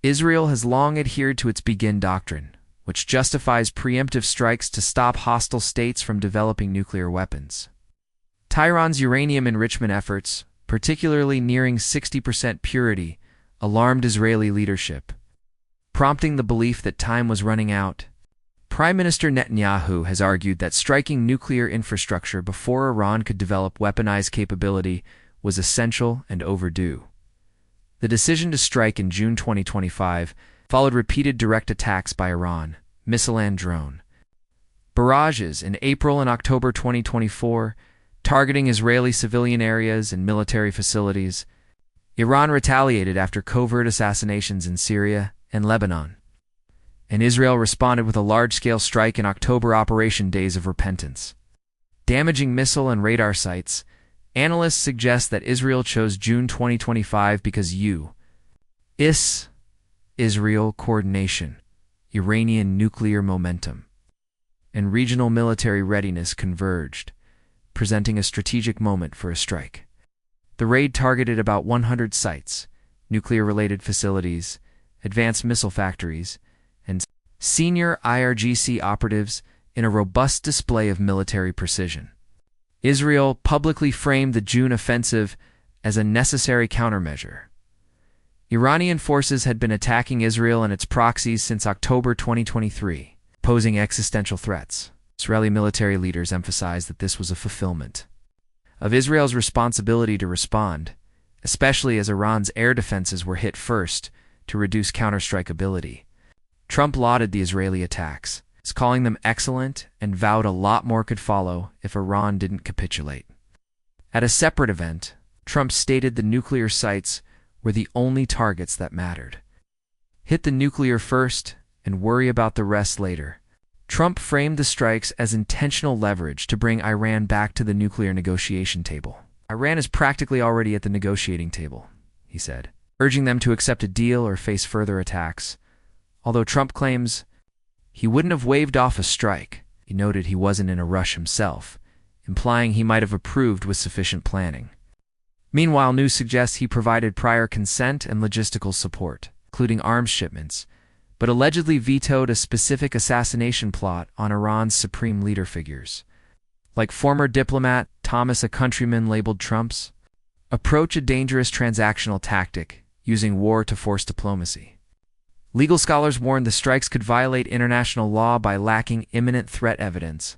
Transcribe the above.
Israel has long adhered to its Begin Doctrine, which justifies preemptive strikes to stop hostile states from developing nuclear weapons. Tehran's uranium enrichment efforts, particularly nearing 60% purity, alarmed Israeli leadership, prompting the belief that time was running out. Prime Minister Netanyahu has argued that striking nuclear infrastructure before Iran could develop weaponized capability was essential and overdue. The decision to strike in June 2025 followed repeated direct attacks by Iran, missile and drone barrages in April and October 2024, targeting Israeli civilian areas and military facilities. Iran retaliated after covert assassinations in Syria and Lebanon, and Israel responded with a large-scale strike in October, Operation Days of Repentance, damaging missile and radar sites. Analysts suggest that Israel chose June 2025 because Israel coordination, Iranian nuclear momentum, and regional military readiness converged, presenting a strategic moment for a strike. The raid targeted about 100 sites, nuclear-related facilities, advanced missile factories, and senior IRGC operatives in a robust display of military precision. Israel publicly framed the June offensive as a necessary countermeasure. Iranian forces had been attacking Israel and its proxies since October 2023, posing existential threats. Israeli military leaders emphasized that this was a fulfillment of Israel's responsibility to respond, especially as Iran's air defenses were hit first, to reduce counterstrike ability. Trump lauded the Israeli attacks, calling them excellent, and vowed a lot more could follow if Iran didn't capitulate. At a separate event, Trump stated the nuclear sites were the only targets that mattered. Hit the nuclear first and worry about the rest later. Trump framed the strikes as intentional leverage to bring Iran back to the nuclear negotiation table. Iran is practically already at the negotiating table, he said, urging them to accept a deal or face further attacks. Although Trump claims he wouldn't have waved off a strike, he noted he wasn't in a rush himself, implying he might have approved with sufficient planning. Meanwhile, news suggests he provided prior consent and logistical support, including arms shipments, but allegedly vetoed a specific assassination plot on Iran's supreme leader figures. Like former diplomat Thomas, a countryman labeled Trump's approach a dangerous transactional tactic, using war to force diplomacy. Legal scholars warned the strikes could violate international law by lacking imminent threat evidence,